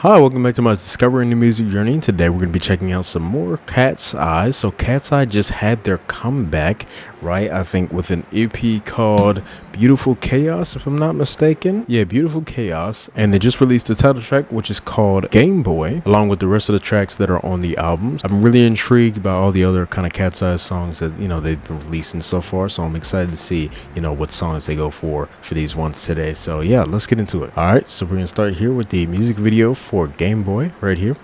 Hi, welcome back to my discovering the music journey. Today we're going to be checking out some more KATSEYE. So KATSEYE just had their comeback, right? I think with an EP called Beautiful Chaos, if I'm not mistaken. Yeah, Beautiful Chaos. And they just released the title track, which is called Gameboy, along with the rest of the tracks that are on the albums. I'm really intrigued by all the other kind of KATSEYE songs that, they've been releasing so far. So I'm excited to see, what songs they go for these ones today. So yeah, let's get into it. All right, so we're going to start here with the music video for Gameboy right here.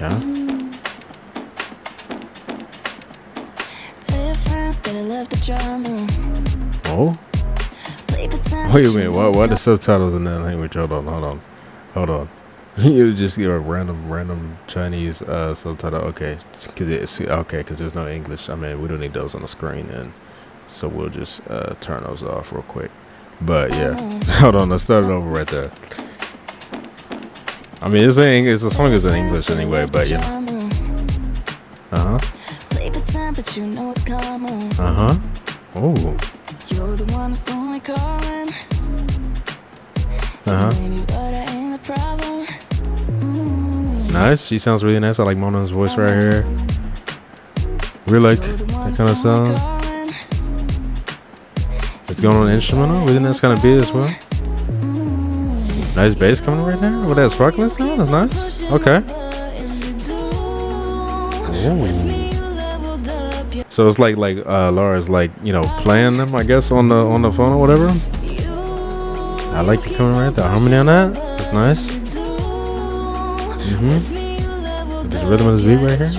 Yeah. Oh. Wait a minute. Why the subtitles in that language? Hold on. You just give a random Chinese subtitle. Okay, because there's no English. I mean, we don't need those on the screen, and so we'll just turn those off real quick. But yeah, hold on. Let's start it over right there. I mean, it's a song is in English anyway, but Oh. Nice. She sounds really nice. I like Mona's voice right here. Really like that kind of sound. It's going on instrumental. We think that's kind of beat as well. Nice bass coming right there. With that sparkling sound. That's nice. Okay. Ooh. So it's like Laura's playing them, I guess, on the phone or whatever. I like it coming right there. Harmony on that. That's nice. This rhythm of this beat right here.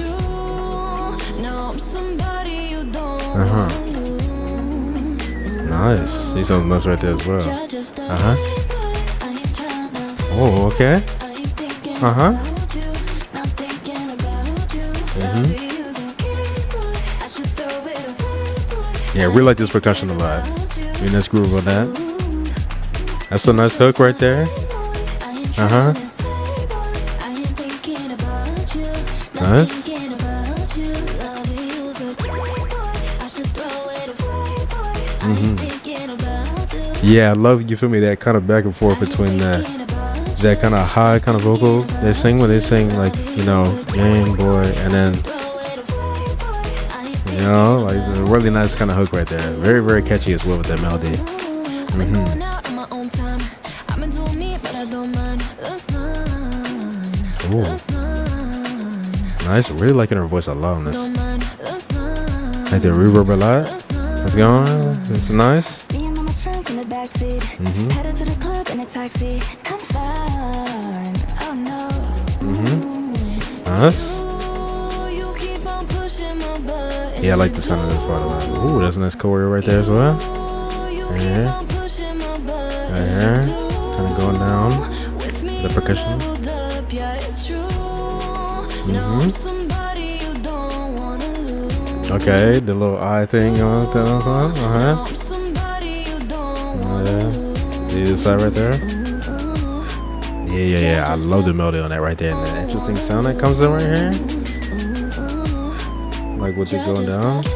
Nice. She sounds nice right there as well. Oh, okay. Yeah, I really like this percussion a lot. Really nice groove on that. That's a nice hook right there. Nice. Yeah, I love, you feel me, that kind of back and forth between that kind of high kind of vocal they sing when they sing Game Boy, and then like a really nice kind of hook right there. Very, very catchy as well with that melody. Ooh. Nice. Really liking her voice a lot on this. Like the reverb a lot. It's going. It's nice. Nice. Yeah, I like the sound of this part a lot. Ooh, that's a nice choreo right there as well. Right here. Kind of going down. The percussion. Okay, the little eye thing going on. The other side right there. Yeah. I love the melody on that right there. And the interesting sound that comes in right here. Like with it going down. A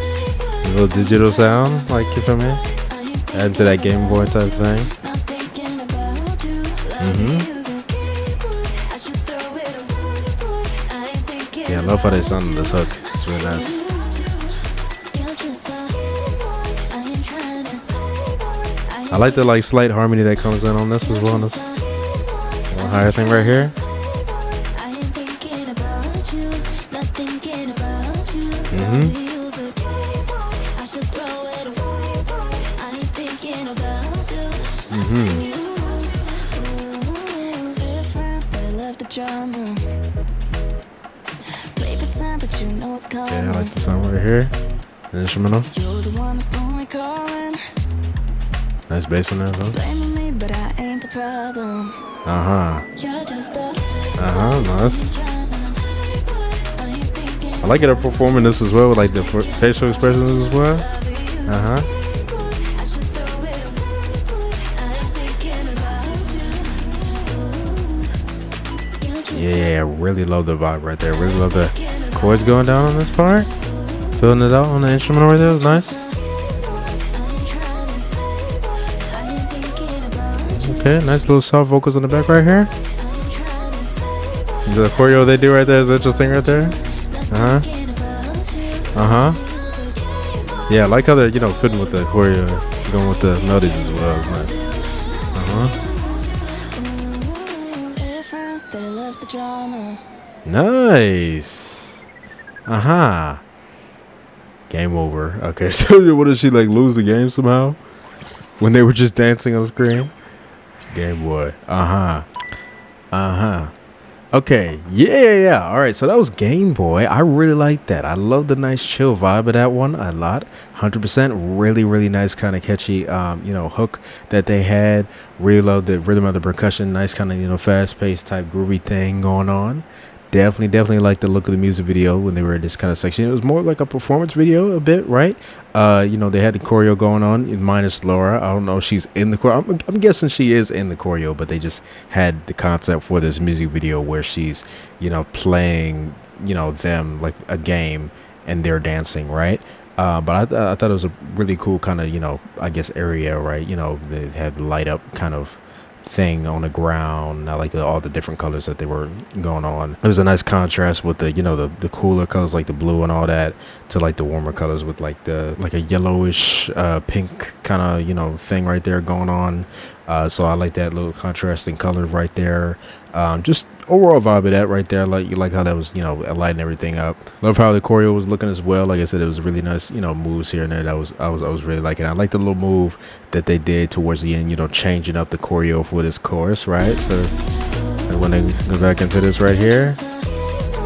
little digital sound, like, you feel me? Adding to that Game Boy type thing. Yeah, I love how they sound on this hook. It's really nice. I like the slight harmony that comes in on this as well. On this higher thing right here. Okay, I like the sound right here. The instrumental. Nice bass in there though. Nice. I like it her performing this as well with the facial expressions as well. Yeah, I really love the vibe right there. Really love the chords going down on this part. Filling it out on the instrumental right there. It was nice. Okay, nice little soft vocals on the back right here. The choreo they do right there is interesting right there. Yeah, I like how they're, you know, fitting with the choreo, going with the melodies as well. It's nice. Nice. Game over. Okay, so what did she like lose the game somehow? When they were just dancing on screen? Game Boy. Okay, yeah. All right, so that was Game Boy. I really like that. I love the nice chill vibe of that one a lot. 100% really nice kind of catchy, you know, hook that they had. Really love the rhythm of the percussion. Nice kind of, you know, fast-paced type groovy thing going on. Definitely like the look of the music video when they were in this kind of section. It was more like a performance video a bit, right? You know, they had the choreo going on minus Laura. I don't know if she's in the choreo. I'm guessing she is in the choreo, but they just had the concept for this music video where she's, you know, playing, you know, them like a game and they're dancing, right? But I thought it was a really cool kind of, you know, I guess area, right? You know, they had light up kind of thing on the ground. I like all the different colors that they were going on. It was a nice contrast with the, you know, the cooler colors like the blue and all that to like the warmer colors with like the like a yellowish pink kind of, you know, thing right there going on. So I like that little contrasting color right there. Just overall vibe of that right there. Like you like how that was, you know, lighting everything up. Love how the choreo was looking as well. Like I said, it was really nice, you know, moves here and there. I was really liking. I like the little move that they did towards the end, you know, changing up the choreo for this chorus, right? So when they go back into this right here,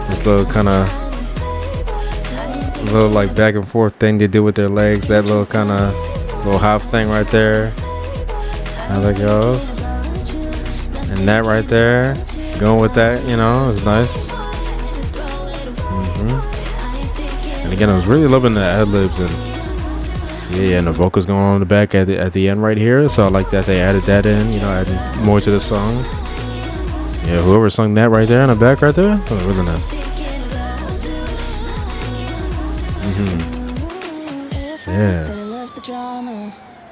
this little kind of little like back and forth thing they do with their legs, that little kind of little hop thing right there. How that goes. And that right there, going with that, you know, is nice. And again, I was really loving the ad-libs and yeah, and the vocals going on in the back at the end right here. So I like that they added that in, you know, adding more to the song. Yeah, whoever sung that right there in the back right there, that was really nice.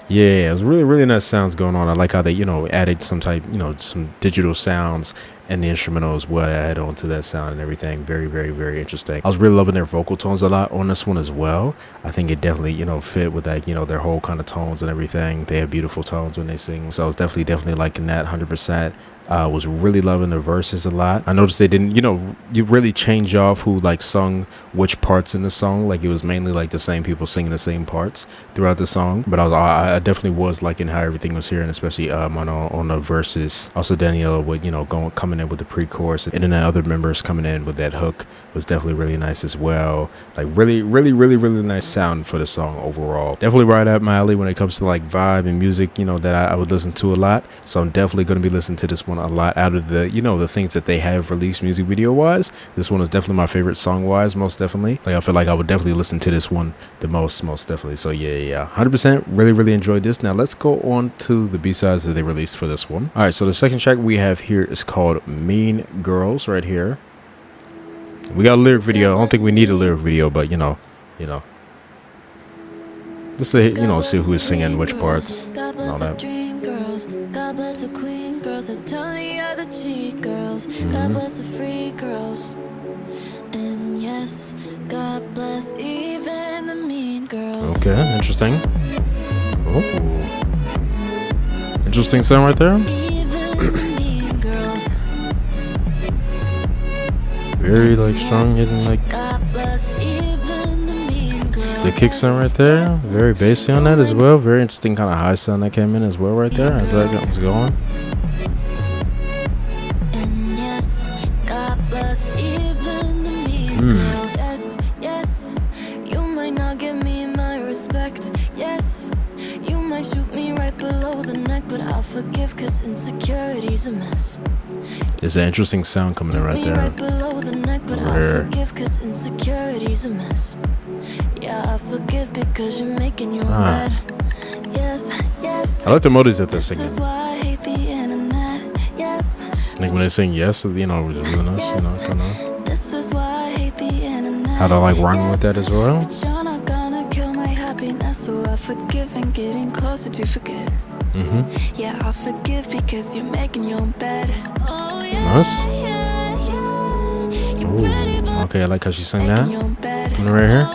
Yeah, it was really nice sounds going on. I like how they, you know, added some type, you know, some digital sounds and the instrumental as well, add on to that sound and everything. Very interesting. I was really loving their vocal tones a lot on this one as well. I think it definitely, you know, fit with that, you know, their whole kind of tones and everything. They have beautiful tones when they sing, so I was definitely liking that 100%. Was really loving the verses a lot. I noticed they didn't, you know, you really change off who like sung which parts in the song. Like it was mainly like the same people singing the same parts throughout the song. But I definitely was liking how everything was here, and especially on the verses. Also Daniela would, you know, coming in with the pre-chorus, and then the other members coming in with that hook was definitely really nice as well. Like really nice sound for the song overall. Definitely right up my alley when it comes to like vibe and music, you know, that I would listen to a lot. So I'm definitely going to be listening to this one a lot. Out of the, you know, the things that they have released music video wise, this one is definitely my favorite song wise, most definitely. Like I feel like I would definitely listen to this one the most definitely. So yeah 100% really enjoyed this. Now let's go on to the b-sides that they released for this one. All right, so the second track we have here is called Mean Girls right here. We got a lyric video. I don't think we need a lyric video, but you know let's say, you know, see who is singing which parts and all that. God bless the queen girls that tell the other cheat girls. God bless the free girls. And yes, God bless even the mean girls. Okay, interesting. Oh, interesting sound right there. Mean girls. Very like strong, hitting like God bless even the mean girls. the kick sound right there. Very bassy on that as well. Very interesting kind of high sound that came in as well right there as that was going. And yes, God bless even the mean girls. Yes, you might not give me my respect. Yes, you might shoot me right below the neck, but I'll forgive cause insecurity's a mess. There's an interesting sound coming in right there. Right below the neck, but I'll forgive cause insecurity's a mess. Yeah, I forgive because you're making your bed. Yes. I like the melodies that they're singing. This is why I hate the internet. Yes. Like when they sing yes, you know, it's really nice, you know, kind of. This is why I hate the internet. How to like rhyme with that as well. You're not gonna kill my happiness, so I forgive and getting closer to forget. Yeah, I forgive because you're making your bed. Oh yeah. Nice. Okay, I like how she sang that. Coming right here.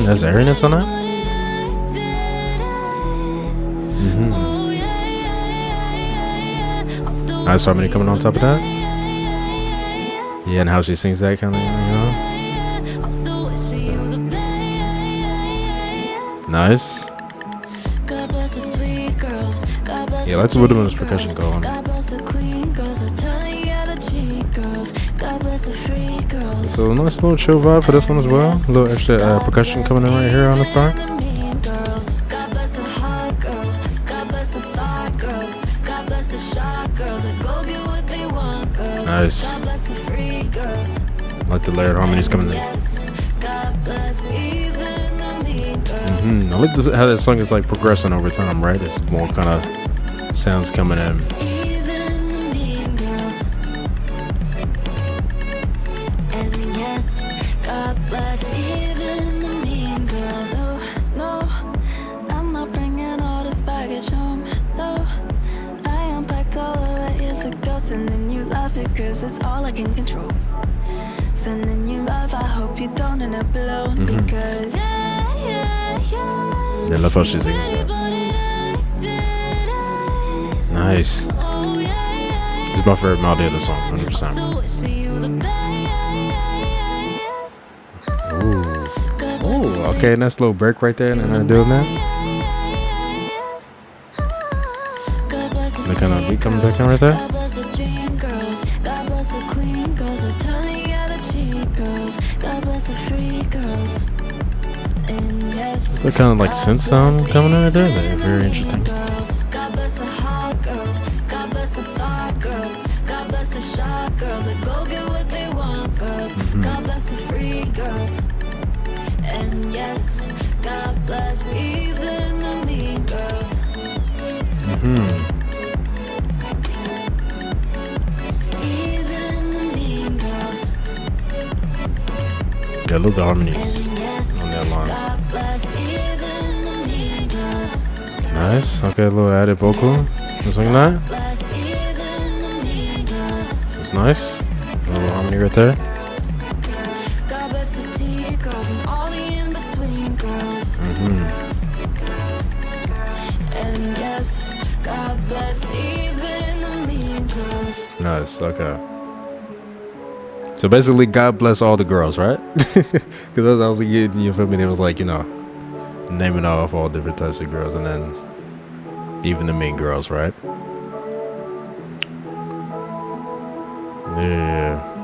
There's airiness on that. Nice harmony coming on top of that. Yeah, and how she sings that kind of, Nice. Yeah, I like the rhythm of this percussion going. So nice little chill vibe for this one as well. A little extra percussion coming in right here on this part. Nice. Like the layered harmonies coming in. I like this, how this song is like progressing over time, right? It's more kind of sounds coming in. And then you love it cause it's all I can control. Sending you love, I hope you don't end up alone. Because I love how she's singing that. Nice. It's my favorite melody of the song, 100%. Ooh, okay, nice little break right there, and I'm doing that. The kind of beat coming back in right there. That kind of like synth sound coming in right there. That's very interesting. Yeah, I love the harmonies on that line. Nice. Okay, a little added vocal. Just like that. It's nice. A little harmony right there. Nice. Okay. So basically, God bless all the girls, right? Because that was you feel me? It was like, naming off all different types of girls, and then even the mean girls, right? Yeah.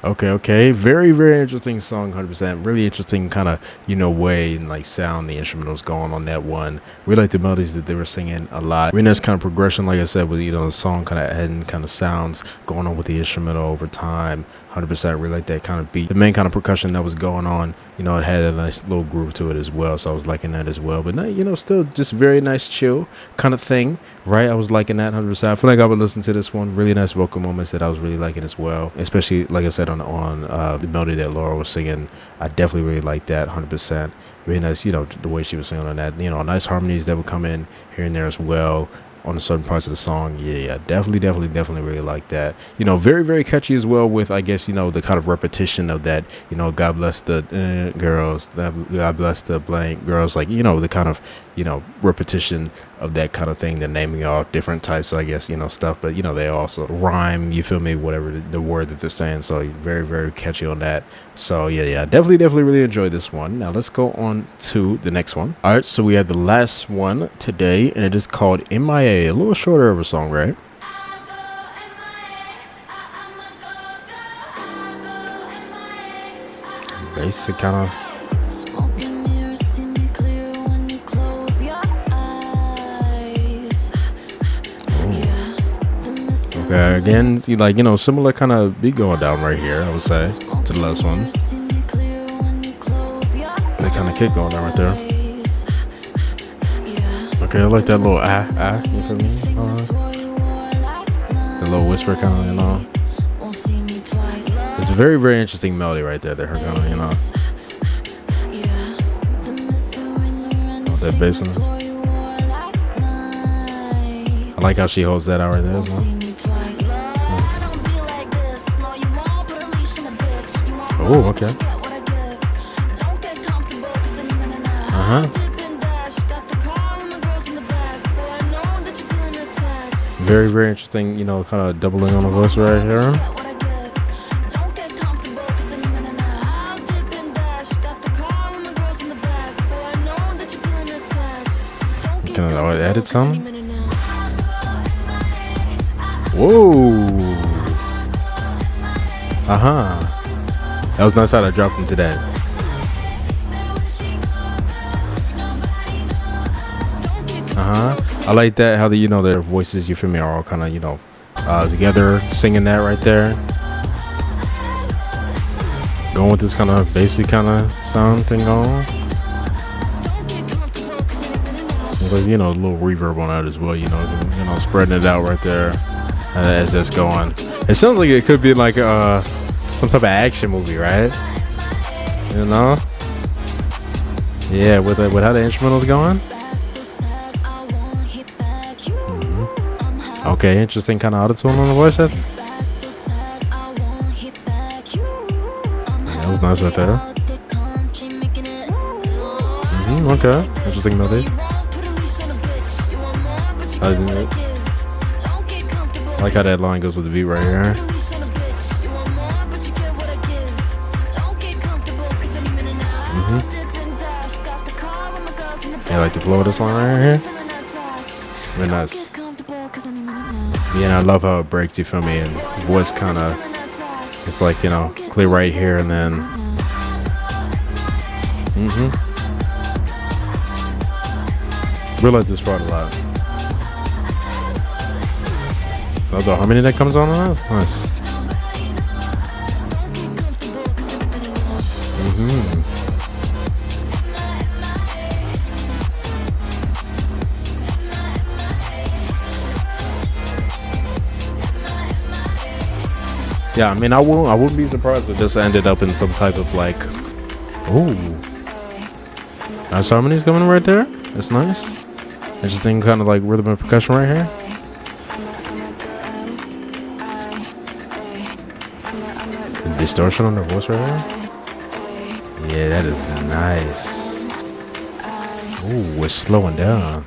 Okay. Very, very interesting song, 100%. Really interesting kind of, way and like sound the instrumentals going on that one. Really like the melodies that they were singing a lot. Really nice kind of progression, like I said, with, the song kind of adding kind of sounds going on with the instrumental over time. 100% really like that kind of beat. The main kind of percussion that was going on, it had a nice little groove to it as well. So I was liking that as well. But still just very nice chill kind of thing, right? I was liking that 100%. I feel like I would listen to this one. Really nice vocal moments that I was really liking as well. Especially, like I said, on the melody that Laura was singing. I definitely really liked that 100%. Really nice, the way she was singing on that. Nice harmonies that would come in here and there as well. On certain parts of the song. Yeah, definitely really like that. Very, very catchy as well with, I guess, the kind of repetition of that, God bless the girls, God bless the blank girls, like, the kind of, repetition of that kind of thing. They're naming all different types, I guess, stuff, but, they also rhyme, you feel me, whatever the word that they're saying. So very, very catchy on that. So yeah, definitely really enjoyed this one. Now let's go on to the next one. All right, so we have the last one today, and it is called MIA. A little shorter of a song, right? Basic kind of. Okay, again, similar kind of beat going down right here, I would say, to the last one. That kind of kick going down right there. Okay, I like that little you feel me? The little whisper kind of, It's a very, very interesting melody right there. That her kind of, that bass in it. I like how she holds that out right there as well. Oh, okay. Uh-huh. Very, very interesting, you know, kind of doubling on the voice right here. Can I edit some? Whoa. Uh-huh. That was nice how I dropped into that. Uh-huh. I like that, how the, you know, their voices, you feel me, are all kind of, you know, together singing that right there. Going with this kind of basic kind of sound thing on. Like, you know, a little reverb on that as well, you know, spreading it out right there as that's going. It sounds like it could be like some type of action movie, right? You know? Yeah, with how the instrumental's going. Okay, interesting kind of autotune on the voice set. That was nice right there. Okay, interesting melody. I like how that line goes with the beat right here. Yeah, I like the flow of this line right here. Very nice. Yeah, and I love how it breaks, you feel me, and voice kind of, it's like, you know, clear right here and then really like this part a lot. Love the harmony that comes on that. Nice. Yeah, I mean, I wouldn't be surprised if this ended up in some type of like, oh, nice harmonies coming right there. That's nice. Interesting kind of like rhythm and percussion right here. The distortion on the voice right here. Yeah, that is nice. Oh, it's slowing down.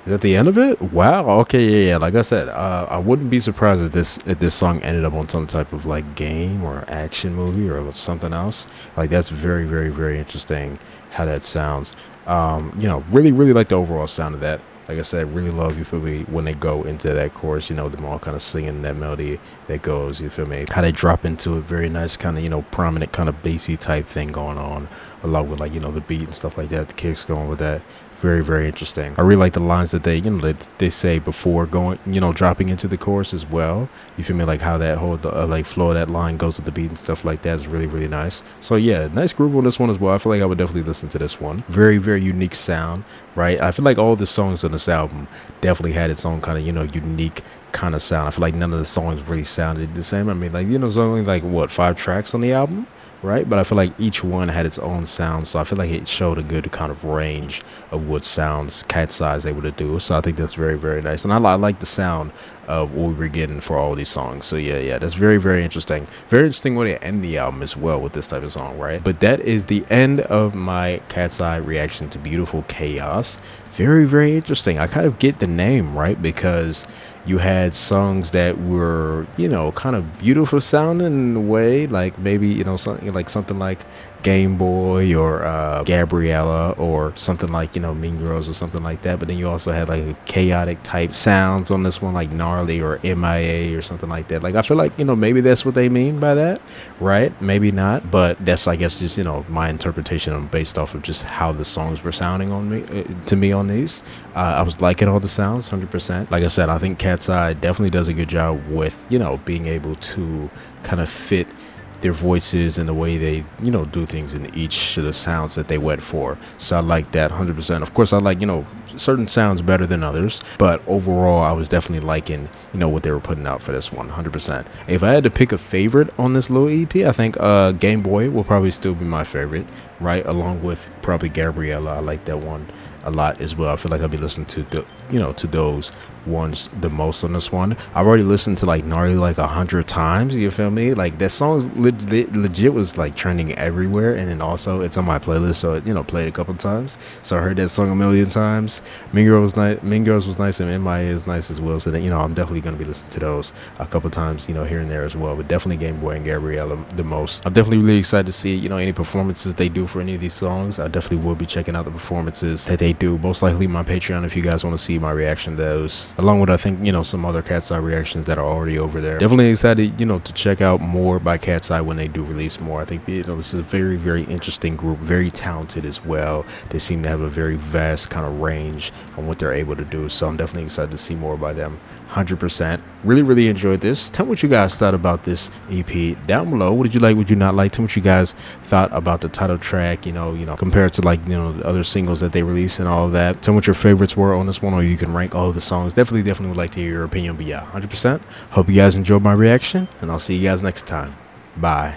Is that the end of it? Wow. Okay. Yeah. Like I said, I wouldn't be surprised if this song ended up on some type of like game or action movie or something else. Like that's very, very, very interesting how that sounds. You know, really, really like the overall sound of that. Like I said, really love, you feel me, when they go into that chorus, you know, them all kind of singing that melody that goes, you feel me, how they drop into a very nice kind of, you know, prominent kind of bassy type thing going on, along with like, you know, the beat and stuff like that, the kicks going with that. Very, very interesting. I really like the lines that they, you know, they say before going, you know, dropping into the chorus as well. You feel me, like how that whole like flow of that line goes with the beat and stuff like that is really, really nice. So yeah, nice groove on this one as well. I feel like I would definitely listen to this one. Very, very unique sound, right? I feel like all the songs on this album definitely had its own kind of, you know, unique kind of sound. I feel like none of the songs really sounded the same. I mean, like, you know, there's only like what, 5 tracks on the album, right? But I feel like each one had its own sound, so I feel like it showed a good kind of range of what sounds KATSEYE is able to do. So I think that's very, very nice, and I like the sound of what we were getting for all these songs. So yeah, that's very, very interesting. Very interesting way to end the album as well with this type of song, right? But that is the end of my KATSEYE reaction to Beautiful Chaos. Very, very interesting. I kind of get the name, right? Because you had songs that were, you know, kind of beautiful sounding in a way, like maybe, you know, something like Game Boy or Gabriella, or something like, you know, Mean Girls or something like that. But then you also had like a chaotic type sounds on this one, like Gnarly or MIA or something like that. Like I feel like, you know, maybe that's what they mean by that, right? Maybe not, but that's, I guess, just, you know, my interpretation based off of just how the songs were sounding on me, to me, on these. I was liking all the sounds 100%. Like I said, I think KATSEYE definitely does a good job with, you know, being able to kind of fit their voices and the way they, you know, do things in each of the sounds that they went for. So I like that 100%. Of course, I like, you know, certain sounds better than others, but overall I was definitely liking, you know, what they were putting out for this one 100%. If I had to pick a favorite on this little EP, I think Game Boy will probably still be my favorite, right, along with probably Gabriella. I like that one a lot as well. I feel like I'll be listening to the, you know, to those ones the most on this one. I've already listened to like gnarly like 100 times. You feel me? Like that song's legit was like trending everywhere, and then also it's on my playlist, so it, you know, played a couple times. So I heard that song a million times. Mean Girls was nice, and MIA is nice as well. So that, you know, I'm definitely gonna be listening to those a couple times, you know, here and there as well. But definitely Game Boy and Gabriella the most. I'm definitely really excited to see, you know, any performances they do for any of these songs. I definitely will be checking out the performances that they do. Most likely my Patreon if you guys want to see my reaction to those, along with I think, you know, some other KATSEYE reactions that are already over there. Definitely excited, you know, to check out more by KATSEYE when they do release more. I think, you know, this is a very interesting group, very talented as well. They seem to have a very vast kind of range on what they're able to do, so I'm definitely excited to see more by them. 100%. Really enjoyed this. Tell me what you guys thought about this EP down below. What did you like, what did you not like? Tell me what you guys thought about the title track, you know, compared to like, you know, the other singles that they released and all of that. Tell me what your favorites were on this one, or you can rank all of the songs. Definitely would like to hear your opinion. But yeah, 100%. Hope you guys enjoyed my reaction, and I'll see you guys next time. Bye.